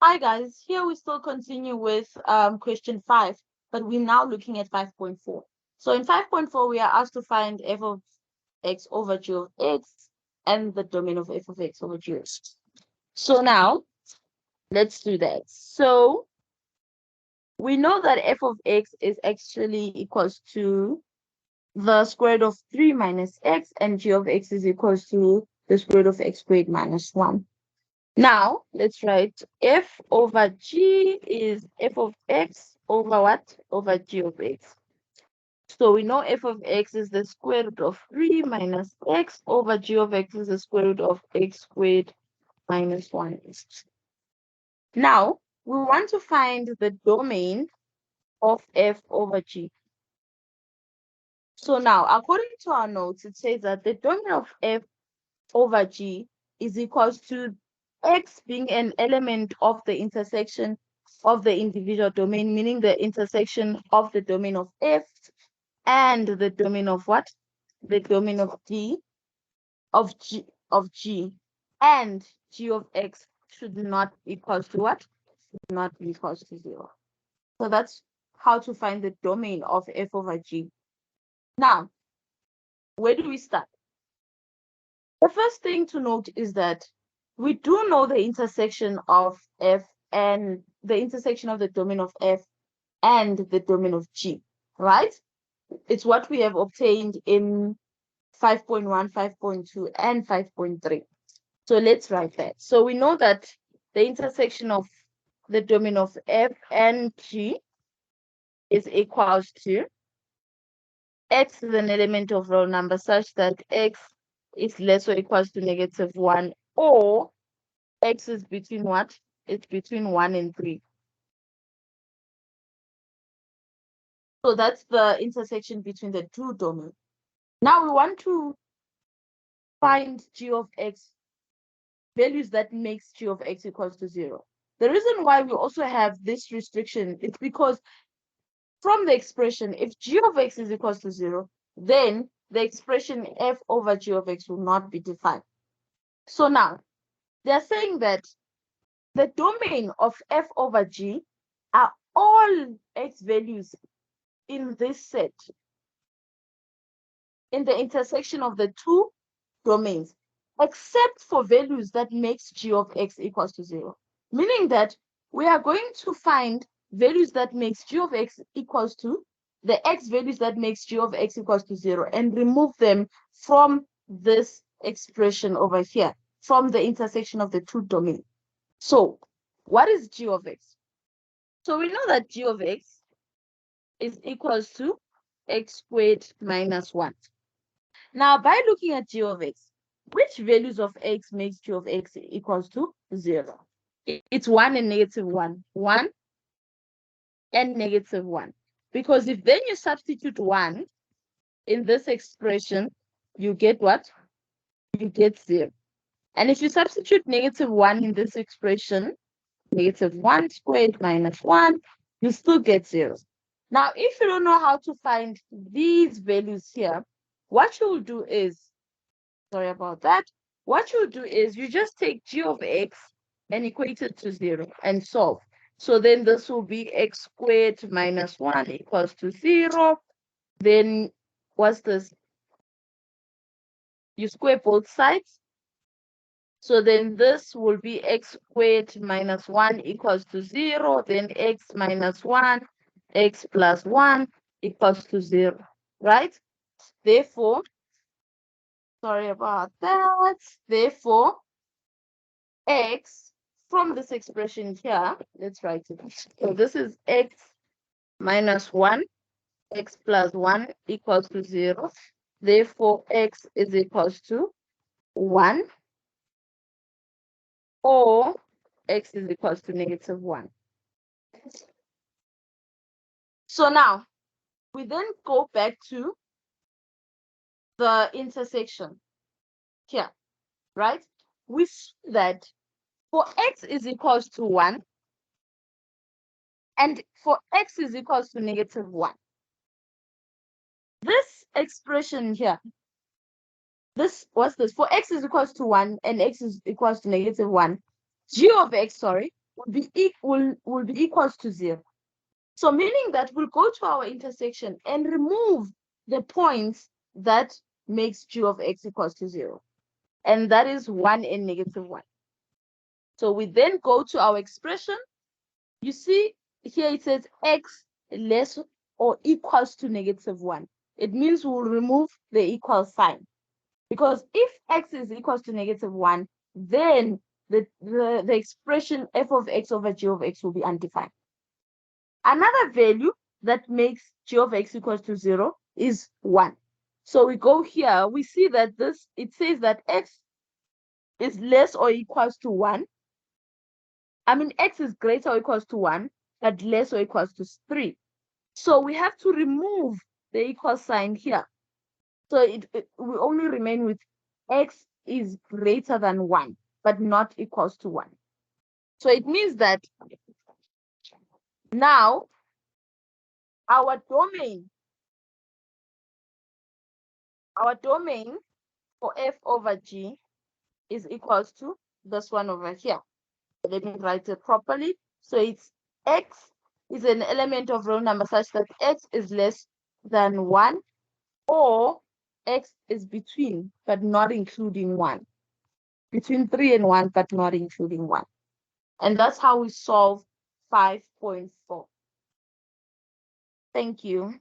Hi guys, here we still continue with question 5, but we're now looking at 5.4. So in 5.4, we are asked to find f of x over g of x and the domain of f of x over g of x. So now, let's do that. So we know that f of x is actually equals to the square root of 3 minus x, and g of x is equals to the square root of x squared minus 1. Now, let's write f over g is f of x over what? Over g of x. So we know f of x is the square root of 3 minus x over g of x is the square root of x squared minus 1. Now, we want to find the domain of f over g. So now, according to our notes, it says that the domain of f over g is equals to x being an element of the intersection of the individual domain, meaning the intersection of the domain of f and the domain of what? The domain of g of g, and g of x should not equal to what? Should not be equal to 0. So that's how to find the domain of f over g. Now, where do we start? The first thing to note is that we do know the intersection of f and the intersection of the domain of f and the domain of g, right? It's what we have obtained in 5.1, 5.2, and 5.3. So let's write that. So we know that the intersection of the domain of f and g is equals to x is an element of real number such that x is less or equals to -1, or x is between what? It's between 1 and 3. So that's the intersection between the two domains. Now we want to find g of x, values that makes g of x equals to 0. The reason why we also have this restriction is because from the expression, if g of x is equals to 0, then the expression f over g of x will not be defined. So now, they're saying that the domain of f over g are all x values in this set in the intersection of the two domains, except for values that makes g of x equals to 0. Meaning that we are going to find values that makes g of x equals to the x values that makes g of x equals to 0 and remove them from this expression over here, from the intersection of the two domains. So what is g of x? So we know that g of x is equals to x squared minus 1. Now, by looking at g of x, which values of x makes g of x equals to 0? It's 1 and -1. 1 and -1. Because if then you substitute 1 in this expression, you get what? You get 0. And if you substitute -1 in this expression, -1 squared minus 1, you still get 0. Now, if you don't know how to find these values here, what you'll do is, sorry about that, what you'll do is you just take g of x and equate it to 0 and solve. So then this will be x squared minus 1 equals to 0. Then what's this? You square both sides. So then this will be x squared minus 1 equals to 0. Then x minus 1, x plus 1 equals to 0, right? Therefore, sorry about that. Therefore, x from this expression here, let's write it. So this is x minus 1, x plus 1 equals to 0. Therefore, x is equals to 1, or x is equals to -1. So now, we then go back to the intersection here, right? We see that for x is equals to 1, and for x is equals to -1. This expression here, this, what's this? For x is equals to 1 and x is equals to -1, g of x, sorry, will be equals to 0. So meaning that we'll go to our intersection and remove the points that makes g of x equals to 0. And that is 1 and -1. So we then go to our expression. You see here it says x less or equals to -1. It means we'll remove the equal sign. Because if x is equals to -1, then the expression f of x over g of x will be undefined. Another value that makes g of x equals to 0 is 1. So we go here, we see that it says that x is less or equals to 1. I mean, x is greater or equals to 1, but less or equals to 3. So we have to remove the equal sign here. So it will only remain with x is greater than 1, but not equals to 1. So it means that now our domain for f over g is equals to this one over here. Let me write it properly. So it's x is an element of real number such that x is less than 1, or x is between but not including 1. Between 3 and 1 but not including 1. And that's how we solve 5.4. Thank you.